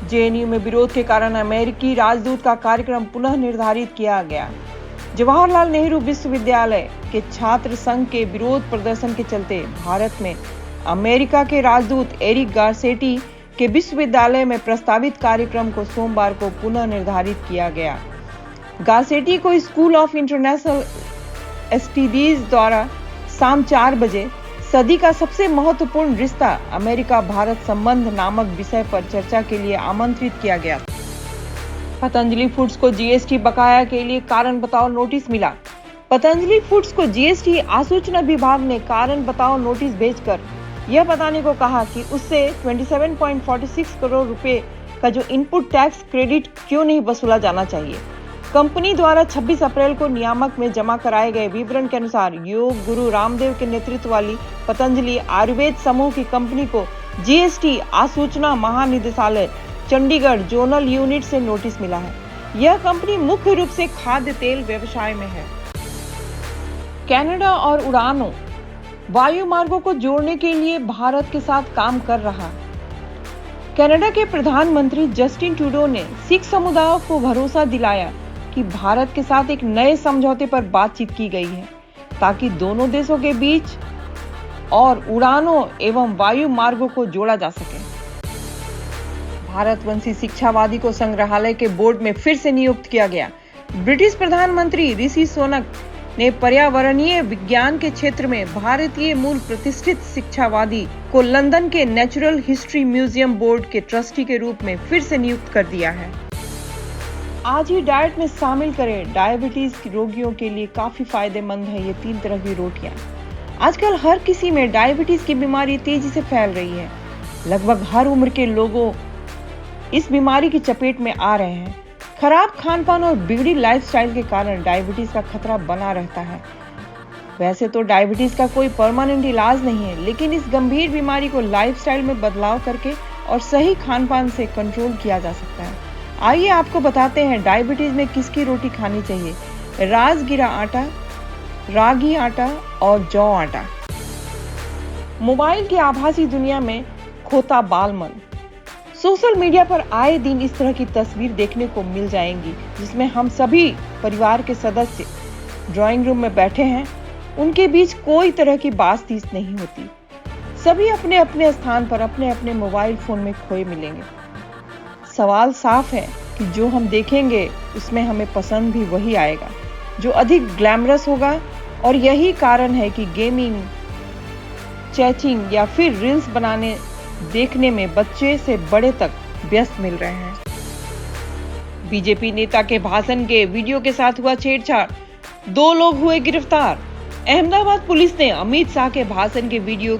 JNU में विरोध के कारण अमेरिकी राजदूत का कार्यक्रम पुनः निर्धारित किया गया। जवाहरलाल नेहरू विश्वविद्यालय के छात्र संघ के विरोध प्रदर्शन के चलते भारत में अमेरिका के राजदूत एरिक गारसेटी के विश्वविद्यालय में प्रस्तावित कार्यक्रम को सोमवार को पुनः निर्धारित किया गया। गारसेटी को स्कूल ऑफ इंटरनेशनल स्टडीज द्वारा शाम 4 बजे सदी का सबसे महत्वपूर्ण रिश्ता अमेरिका भारत संबंध नामक विषय पर चर्चा के लिए आमंत्रित किया गया। पतंजलि फूड्स को जीएसटी बकाया के लिए कारण बताओ नोटिस मिला। पतंजलि फूड्स को जीएसटी आसूचना विभाग ने कारण बताओ नोटिस भेजकर यह बताने को कहा कि उससे 27.46 करोड़ रुपए का जो इनपुट टैक्स क्रेडिट क्यों नहीं वसूला जाना चाहिए। कंपनी द्वारा 26 अप्रैल को नियामक में जमा कराए गए विवरण के अनुसार योग गुरु रामदेव के नेतृत्व वाली पतंजलि आयुर्वेद समूह की कंपनी को जीएसटी आसूचना महानिदेशालय चंडीगढ़ जोनल यूनिट से नोटिस मिला है। यह कंपनी मुख्य रूप से खाद्य तेल व्यवसाय में है। कनाडा और उड़ानों वायु मार्गों को जोड़ने के लिए भारत के साथ काम कर रहा। कनाडा के प्रधानमंत्री जस्टिन ट्रूडो ने सिख समुदाय को भरोसा दिलाया कि भारत के साथ एक नए समझौते पर बातचीत की गई है ताकि दोनों देशों के बीच और उड़ानों एवं वायु मार्गों को जोड़ा जा सके। भारतवंशी शिक्षावादी को संग्रहालय के बोर्ड में फिर से नियुक्त किया गया। ब्रिटिश प्रधानमंत्री ऋषि सुनक ने पर्यावरणीय विज्ञान के क्षेत्र में भारतीय मूल प्रतिष्ठित शिक्षावादी को लंदन के नेचुरल हिस्ट्री म्यूजियम बोर्ड के ट्रस्टी के रूप में फिर से नियुक्त कर दिया है। आज ही डाइट में शामिल करें। डायबिटीज रोगियों के लिए काफी फायदेमंद है ये 3 तरह की रोटियां। आजकल हर किसी में डायबिटीज की बीमारी तेजी से फैल रही है। लगभग हर उम्र के लोगों इस बीमारी की चपेट में आ रहे हैं। खराब खानपान और बिगड़ी लाइफस्टाइल के कारण डायबिटीज का खतरा बना रहता है। वैसे तो डायबिटीज का कोई परमानेंट इलाज नहीं है, लेकिन इस गंभीर बीमारी को लाइफस्टाइल में बदलाव करके और सही खानपान से कंट्रोल किया जा सकता है। आइए आपको बताते हैं डायबिटीज में किसकी रोटी खानी चाहिए। राजगिरा आटा, रागी आटा और जौ आटा। मोबाइल की आभासी दुनिया में खोता बालमन। सोशल मीडिया पर आए दिन इस तरह की तस्वीर देखने को मिल जाएंगी जिसमें हम सभी परिवार के सदस्य ड्राइंग रूम में बैठे हैं। उनके बीच कोई तरह की बातचीत नहीं होती। सभी अपने अपने स्थान पर अपने अपने मोबाइल फोन में खोए मिलेंगे। सवाल साफ है कि जो हम देखेंगे उसमें हमें पसंद भी वही आएगा जो अधिक ग्लैमरस होगा, और यही कारण है कि गेमिंग, चैटिंग या फिर रील्स बनाने देखने में बच्चे से बड़े तक व्यस्त मिल रहे हैं। बीजेपी नेता के भाषण के वीडियो के साथ हुआ छेड़छाड़, 2 लोग हुए गिरफ्तार। अहमदाबाद पुलिस ने अमित शाह के भाषण के वीडियो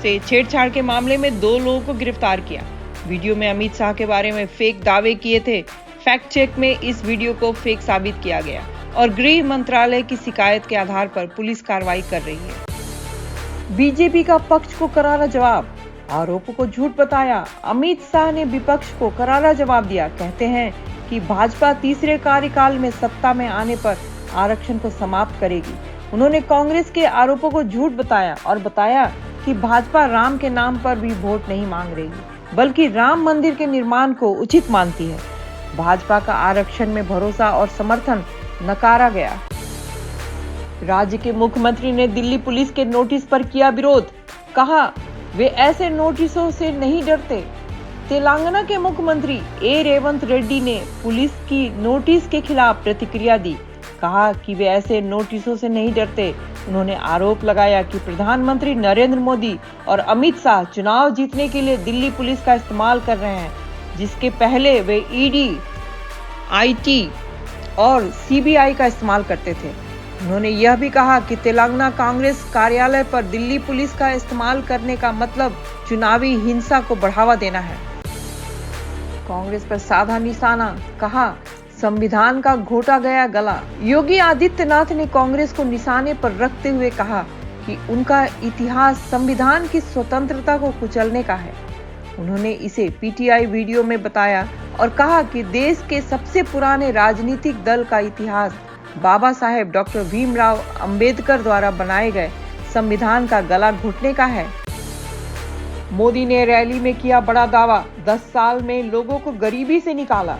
से छेड़छाड़ के मामले में 2 लोगों को गिरफ्तार किया। वीडियो में अमित शाह के बारे में फेक दावे किए थे। फैक्ट चेक में इस वीडियो को फेक साबित किया गया और गृह मंत्रालय की शिकायत के आधार पर पुलिस कार्रवाई कर रही है। बीजेपी का पक्ष को करारा जवाब, आरोपों को झूठ बताया। अमित शाह ने विपक्ष को करारा जवाब दिया। कहते हैं कि भाजपा तीसरे कार्यकाल में सत्ता में आने पर आरक्षण को समाप्त करेगी। उन्होंने कांग्रेस के आरोपों को झूठ बताया और बताया कि भाजपा राम के नाम पर भी वोट नहीं मांग रही, बल्कि राम मंदिर के निर्माण को उचित मानती है। भाजपा का आरक्षण में भरोसा और समर्थन नकारा गया। राज्य के मुख्यमंत्री ने दिल्ली पुलिस के नोटिस पर किया विरोध। कहा वे ऐसे नोटिसों से नहीं डरते। तेलंगाना के मुख्यमंत्री ए रेवंत रेड्डी ने पुलिस की नोटिस के खिलाफ प्रतिक्रिया दी। कहा कि वे ऐसे नोटिसों से नहीं डरते। उन्होंने आरोप लगाया कि प्रधानमंत्री नरेंद्र मोदी और अमित शाह चुनाव जीतने के लिए दिल्ली पुलिस का इस्तेमाल कर रहे हैं, जिसके पहले वे ईडी, आईटी और सीबीआई का इस्तेमाल करते थे। उन्होंने यह भी कहा कि तेलंगाना कांग्रेस कार्यालय पर दिल्ली पुलिस का इस्तेमाल करने का मतलब चुनावी हिंसा को बढ़ावा देना है। कांग्रेस पर साधा निशाना, कहा संविधान का घोटा गया गला। योगी आदित्यनाथ ने कांग्रेस को निशाने पर रखते हुए कहा कि उनका इतिहास संविधान की स्वतंत्रता को कुचलने का है। उन्होंने इसे पीटीआई वीडियो में बताया और कहा कि देश के सबसे पुराने राजनीतिक दल का इतिहास बाबा साहेब डॉक्टर भीमराव अंबेडकर द्वारा बनाए गए संविधान का गला घोटने का है। मोदी ने रैली में किया बड़ा दावा, 10 साल में लोगों को गरीबी से निकाला।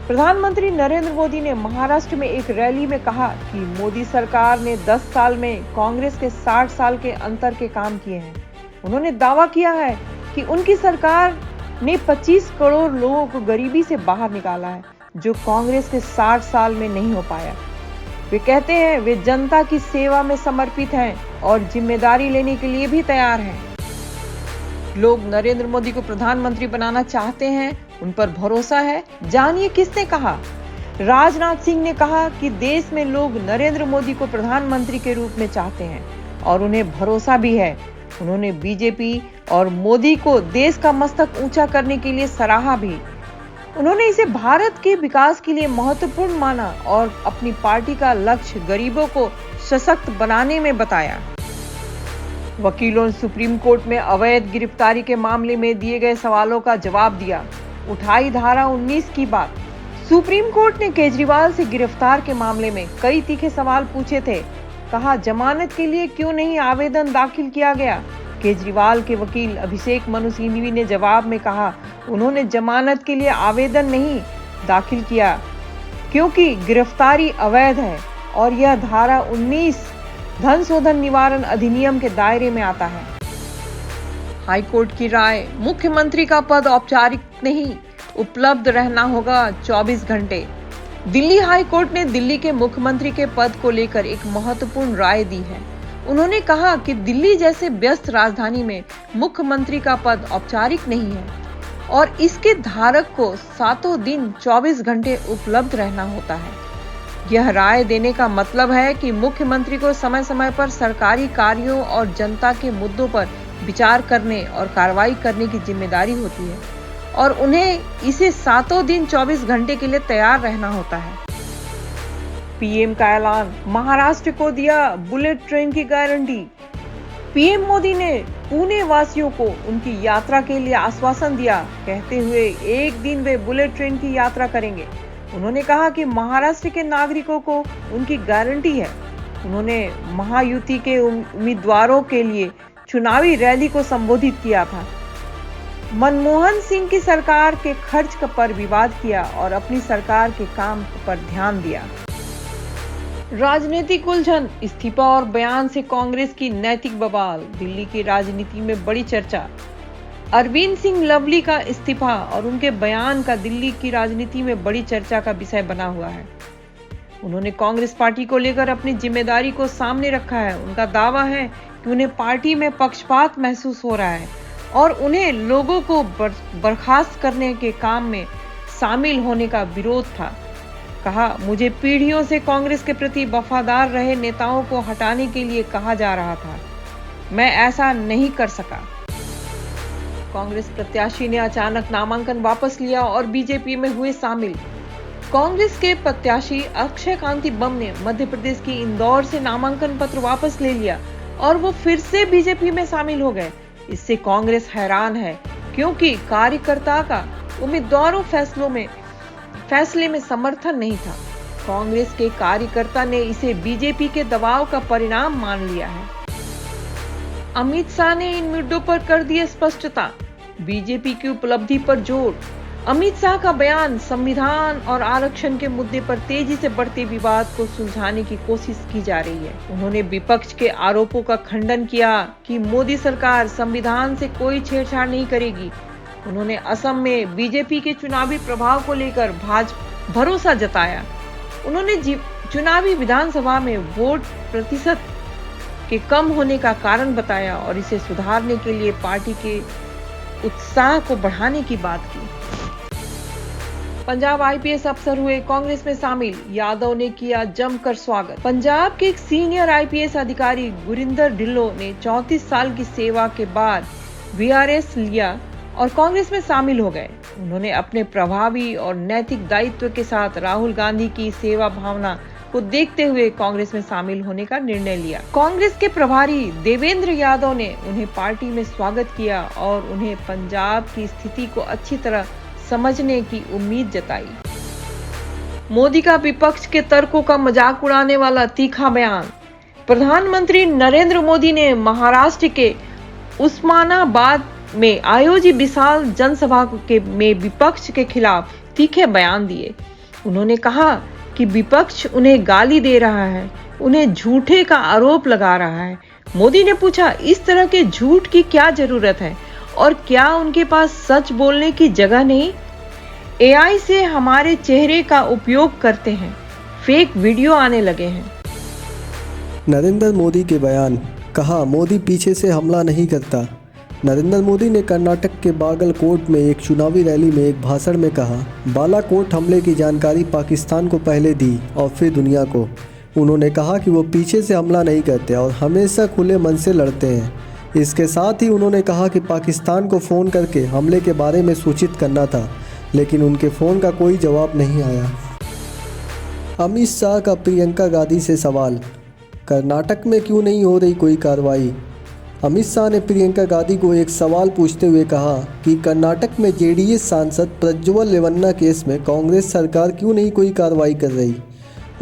प्रधानमंत्री नरेंद्र मोदी ने महाराष्ट्र में एक रैली में कहा कि मोदी सरकार ने 10 साल में कांग्रेस के 60 साल के अंतर के काम किए हैं। उन्होंने दावा किया है कि उनकी सरकार ने 25 करोड़ लोगों को गरीबी से बाहर निकाला है, जो कांग्रेस के 60 साल में नहीं हो पाया। वे कहते हैं वे जनता की सेवा में समर्पित हैं और जिम्मेदारी लेने के लिए भी तैयार हैं। लोग नरेंद्र मोदी को प्रधानमंत्री बनाना चाहते हैं, उन पर भरोसा है। जानिए किसने कहा। राजनाथ सिंह ने कहा कि देश में लोग नरेंद्र मोदी को प्रधानमंत्री के रूप में चाहते हैं और उन्हें भरोसा भी है। उन्होंने बीजेपी और मोदी को देश का मस्तक ऊंचा करने के लिए सराहा भी। उन्होंने इसे भारत के विकास के लिए महत्वपूर्ण माना और अपनी पार्टी का लक्ष्य गरीबों को सशक्त बनाने में बताया। वकीलों ने सुप्रीम कोर्ट में अवैध गिरफ्तारी के मामले में दिए गए सवालों का जवाब दिया। उठाई धारा 19 की बात। सुप्रीम कोर्ट ने केजरीवाल से गिरफ्तार के मामले में कई तीखे सवाल पूछे थे। कहा जमानत के लिए क्यों नहीं आवेदन दाखिल किया गया। केजरीवाल के वकील अभिषेक मनु सिंघवी ने जवाब में कहा उन्होंने जमानत के लिए आवेदन नहीं दाखिल किया क्योंकि गिरफ्तारी अवैध है और यह धारा 19 धन शोधन निवारण अधिनियम के दायरे में आता है। हाईकोर्ट की राय। मुख्यमंत्री का पद औपचारिक नहीं, उपलब्ध रहना होगा 24 घंटे। दिल्ली हाई कोर्ट ने दिल्ली के मुख्यमंत्री के पद को लेकर एक महत्वपूर्ण राय दी है। उन्होंने कहा कि दिल्ली जैसे व्यस्त राजधानी में मुख्यमंत्री का पद औपचारिक नहीं है और इसके धारक को सातों दिन 24 घंटे उपलब्ध रहना होता है। यह राय देने का मतलब है कि मुख्यमंत्री को समय समय पर सरकारी कार्यों और जनता के मुद्दों पर विचार करने और कार्रवाई करने की जिम्मेदारी होती है और उन्हें इसे सातों दिन 24 घंटे के लिए तैयार रहना होता है। पीएम का ऐलान। महाराष्ट्र को दिया बुलेट ट्रेन की गारंटी। पीएम मोदी ने पुणे वासियों को उनकी यात्रा के लिए आश्वासन दिया, कहते हुए एक दिन वे बुलेट ट्रेन की यात्रा करेंगे। उन्होंने कहा कि महाराष्ट्र के नागरिकों को उनकी गारंटी है। उन्होंने महायुति के उम्मीदवारों के लिए चुनावी रैली को संबोधित किया था। मनमोहन सिंह की सरकार के खर्च पर विवाद किया और अपनी सरकार के काम पर ध्यान दिया। राजनीतिक उलझन। इस्तीफा और बयान से कांग्रेस की नैतिक बवाल। दिल्ली की राजनीति में बड़ी चर्चा। अरविंद सिंह लवली का इस्तीफा और उनके बयान का दिल्ली की राजनीति में बड़ी चर्चा का विषय बना हुआ है। उन्होंने कांग्रेस पार्टी को लेकर अपनी जिम्मेदारी को सामने रखा है। उनका दावा है कि उन्हें पार्टी में पक्षपात महसूस हो रहा है और उन्हें लोगों को बर्खास्त करने के काम में शामिल होने का विरोध था। कहा मुझे पीढ़ियों से कांग्रेस के प्रति वफादार रहे नेताओं को हटाने के लिए कहा जा रहा था, मैं ऐसा नहीं कर सका। कांग्रेस प्रत्याशी ने अचानक नामांकन वापस लिया और बीजेपी में हुए शामिल। कांग्रेस के प्रत्याशी अक्षय कांति बम ने मध्य प्रदेश के इंदौर से नामांकन पत्र वापस ले लिया और वो फिर से बीजेपी में शामिल हो गए। इससे कांग्रेस हैरान है क्योंकि कार्यकर्ता का उम्मीदवारों फैसले में समर्थन नहीं था। कांग्रेस के कार्यकर्ता ने इसे बीजेपी के दबाव का परिणाम मान लिया है। अमित शाह ने इन मुद्दों पर कर दी स्पष्टता। बीजेपी की उपलब्धि पर जोर। अमित शाह का बयान संविधान और आरक्षण के मुद्दे पर तेजी से बढ़ते विवाद को सुलझाने की कोशिश की जा रही है। उन्होंने विपक्ष के आरोपों का खंडन किया कि मोदी सरकार संविधान से कोई छेड़छाड़ नहीं करेगी। उन्होंने असम में बीजेपी के चुनावी प्रभाव को लेकर भरोसा जताया। उन्होंने चुनावी विधानसभा में वोट प्रतिशत के कम होने का कारण बताया और इसे सुधारने के लिए पार्टी के उत्साह को बढ़ाने की बात की। पंजाब आईपीएस अफसर हुए कांग्रेस में शामिल। यादव ने किया जमकर स्वागत। पंजाब के एक सीनियर आईपीएस अधिकारी गुरिंदर ढिल्लों ने 34 साल की सेवा के बाद वीआरएस लिया और कांग्रेस में शामिल हो गए। उन्होंने अपने प्रभावी और नैतिक दायित्व के साथ राहुल गांधी की सेवा भावना को देखते हुए कांग्रेस में शामिल होने का निर्णय लिया। कांग्रेस के प्रभारी देवेंद्र यादव ने उन्हें पार्टी में स्वागत किया और उन्हें पंजाब की स्थिति को अच्छी तरह समझने की उम्मीद जताई। मोदी का विपक्ष के तर्कों का मजाक उड़ाने वाला तीखा बयान। प्रधानमंत्री नरेंद्र मोदी ने महाराष्ट्र के उस्मानाबाद में आयोजित विशाल जनसभा में विपक्ष के खिलाफ तीखे बयान दिए। उन्होंने कहा कि विपक्ष उन्हें गाली दे रहा है, उन्हें झूठे का आरोप लगा रहा है। मोदी ने पूछा, इस तरह के झूठ की क्या जरूरत है और क्या उनके पास सच बोलने की जगह नहीं? एआई से हमारे चेहरे का उपयोग करते हैं, फेक वीडियो आने लगे हैं। नरेंद्र मोदी के बयान, कहा मोदी पीछे से हमला नहीं करता। नरेंद्र मोदी ने कर्नाटक के बागलकोट में एक चुनावी रैली में एक भाषण में कहा, बालाकोट हमले की जानकारी पाकिस्तान को पहले दी और फिर दुनिया को। उन्होंने कहा कि वो पीछे से हमला नहीं करते और हमेशा खुले मन से लड़ते हैं। इसके साथ ही उन्होंने कहा कि पाकिस्तान को फ़ोन करके हमले के बारे में सूचित करना था, लेकिन उनके फ़ोन का कोई जवाब नहीं आया। अमित शाह का प्रियंका गांधी से सवाल, कर्नाटक में क्यों नहीं हो रही कोई कार्रवाई? अमित शाह ने प्रियंका गांधी को एक सवाल पूछते हुए कहा कि कर्नाटक में जेडीएस सांसद प्रज्वल रेवन्ना केस में कांग्रेस सरकार क्यों नहीं कोई कार्रवाई कर रही।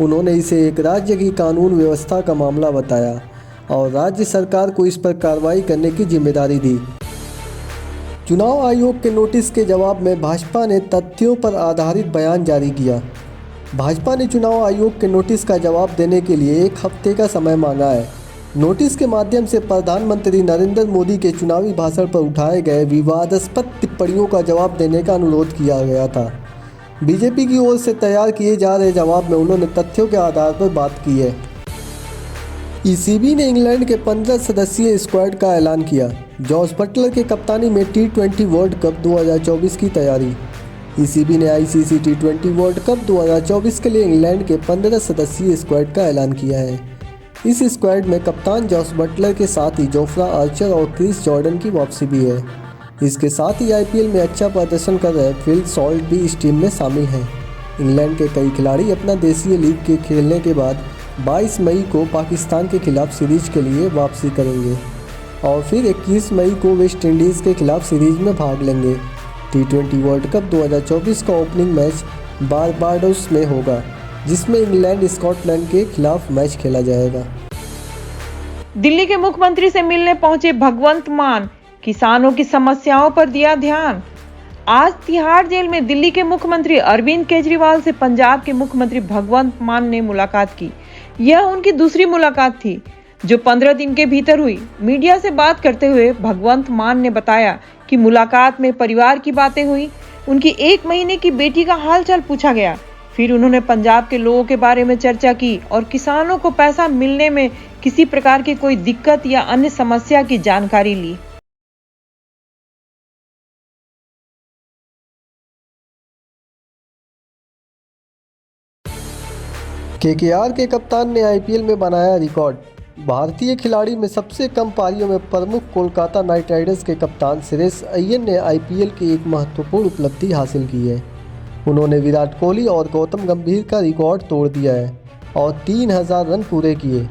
उन्होंने इसे एक राज्य की कानून व्यवस्था का मामला बताया और राज्य सरकार को इस पर कार्रवाई करने की जिम्मेदारी दी। चुनाव आयोग के नोटिस के जवाब में भाजपा ने तथ्यों पर आधारित बयान जारी किया। भाजपा ने चुनाव आयोग के नोटिस का जवाब देने के लिए 1 हफ्ते का समय मांगा है। नोटिस के माध्यम से प्रधानमंत्री नरेंद्र मोदी के चुनावी भाषण पर उठाए गए विवादास्पद टिप्पणियों का जवाब देने का अनुरोध किया गया था। बीजेपी की ओर से तैयार किए जा रहे जवाब में उन्होंने तथ्यों के आधार पर बात की है। ईसीबी ने इंग्लैंड के 15 सदस्यीय स्क्वाड का ऐलान किया। जॉस बटलर के कप्तानी में T20 वर्ल्ड कप 2024 की तैयारी। ईसीबी ने आईसीसी T20 वर्ल्ड कप 2024 के लिए इंग्लैंड के 15 सदस्यीय स्क्वाड का ऐलान किया है। इस स्क्वाड में कप्तान जॉस बटलर के साथ ही जोफ्रा आर्चर और क्रिस जॉर्डन की वापसी भी है। इसके साथ ही आईपीएल में अच्छा प्रदर्शन कर रहे फिल सॉल्ट भी इस टीम में शामिल हैं। इंग्लैंड के कई खिलाड़ी अपना देशीय लीग के खेलने के बाद 22 मई को पाकिस्तान के खिलाफ सीरीज के लिए वापसी करेंगे और फिर 21 मई को वेस्ट इंडीज़ के खिलाफ सीरीज में भाग लेंगे। T20 वर्ल्ड कप 2024 का ओपनिंग मैच बारबाडोस में होगा, जिसमें इंग्लैंड स्कॉटलैंड के खिलाफ मैच खेला जाएगा। दिल्ली के मुख्यमंत्री से मिलने पहुंचे भगवंत मान, किसानों की समस्याओं पर दिया ध्यान। आज तिहाड़ जेल में दिल्ली के मुख्यमंत्री अरविंद केजरीवाल से पंजाब के मुख्यमंत्री भगवंत मान ने मुलाकात की। यह उनकी दूसरी मुलाकात थी, जो 15 दिन के भीतर हुई। मीडिया से बात करते हुए भगवंत मान ने बताया कि मुलाकात में परिवार की बातें हुई, उनकी 1 महीने की बेटी का हालचाल पूछा गया। फिर उन्होंने पंजाब के लोगों के बारे में चर्चा की और किसानों को पैसा मिलने में किसी प्रकार की कोई दिक्कत या अन्य समस्या की जानकारी ली। केकेआर के कप्तान ने आईपीएल में बनाया रिकॉर्ड। भारतीय खिलाड़ी में सबसे कम पारियों में प्रमुख कोलकाता नाइट राइडर्स के कप्तान श्रेयस अय्यर ने आईपीएल की एक महत्वपूर्ण उपलब्धि हासिल की है। उन्होंने विराट कोहली और गौतम गंभीर का रिकॉर्ड तोड़ दिया है और 3000 रन पूरे किए।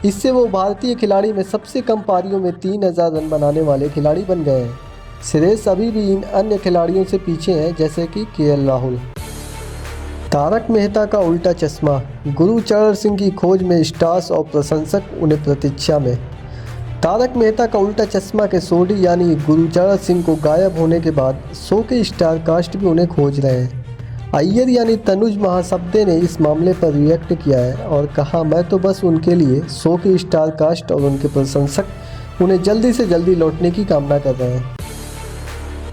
इससे वो भारतीय खिलाड़ी में सबसे कम पारियों में 3000 रन बनाने वाले खिलाड़ी बन गए हैं। श्रेयस अभी भी इन अन्य खिलाड़ियों से पीछे हैं, जैसे कि केएल राहुल। तारक मेहता का उल्टा चश्मा, गुरचरण सिंह की खोज में स्टार्स और प्रशंसक उन्हें प्रतीक्षा में। तारक मेहता का उल्टा चश्मा के सोडी यानी गुरचरण सिंह को गायब होने के बाद शो के स्टार कास्ट भी उन्हें खोज रहे हैं। अय्यर यानी तनुज महासब्दे ने इस मामले पर रिएक्ट किया है और कहा, मैं तो बस उनके लिए शो के स्टार कास्ट और उनके प्रशंसक उन्हें जल्दी से जल्दी लौटने की कामना कर रहे हैं।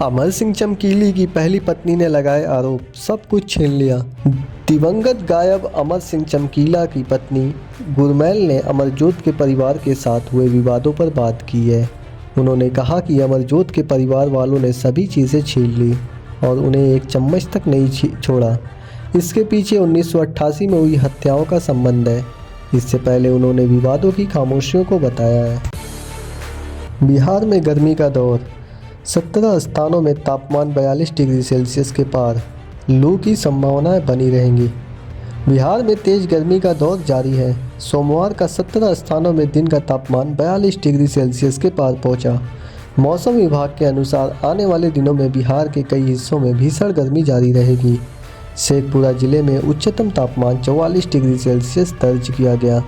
अमर सिंह चमकीली की पहली पत्नी ने लगाए आरोप, सब कुछ छीन लिया। दिवंगत गायक अमर सिंह चमकीला की पत्नी गुरमैल ने अमरजोत के परिवार के साथ हुए विवादों पर बात की है। उन्होंने कहा कि अमरजोत के परिवार वालों ने सभी चीज़ें छीन ली और उन्हें एक चम्मच तक नहीं छोड़ा। इसके पीछे 1988 में हुई हत्याओं का संबंध है। इससे पहले उन्होंने विवादों की खामोशियों को बताया है। बिहार में गर्मी का दौर, 17 स्थानों में तापमान 42 डिग्री सेल्सियस के पार, लू की संभावनाएं बनी रहेंगी। बिहार में तेज गर्मी का दौर जारी है। सोमवार का 17 स्थानों में दिन का तापमान 42 डिग्री सेल्सियस के पार पहुंचा। मौसम विभाग के अनुसार आने वाले दिनों में बिहार के कई हिस्सों में भीषण गर्मी जारी रहेगी। शेखपुरा जिले में उच्चतम तापमान 44 डिग्री सेल्सियस दर्ज किया गया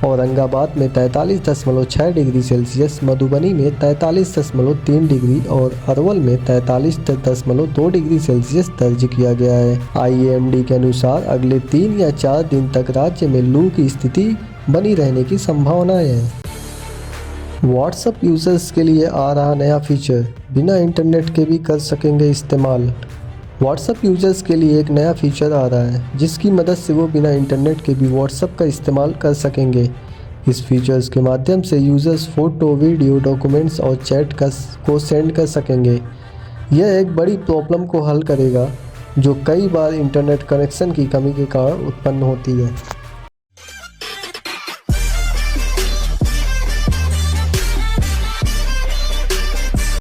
औरंगाबाद में 43.6 डिग्री सेल्सियस, मधुबनी में 43.3 डिग्री और अरवल में 43.2 डिग्री सेल्सियस दर्ज किया गया है। IMD के अनुसार अगले 3 या 4 दिन तक राज्य में लू की स्थिति बनी रहने की संभावना है। व्हाट्सएप यूजर्स के लिए आ रहा नया फीचर, बिना इंटरनेट के भी कर सकेंगे इस्तेमाल। व्हाट्सएप यूजर्स के लिए एक नया फीचर आ रहा है जिसकी मदद से वो बिना इंटरनेट के भी व्हाट्सएप का इस्तेमाल कर सकेंगे। इस फीचर्स के माध्यम से यूजर्स फ़ोटो, वीडियो, डॉक्यूमेंट्स और चैट को सेंड कर सकेंगे। यह एक बड़ी प्रॉब्लम को हल करेगा जो कई बार इंटरनेट कनेक्शन की कमी के कारण उत्पन्न होती है।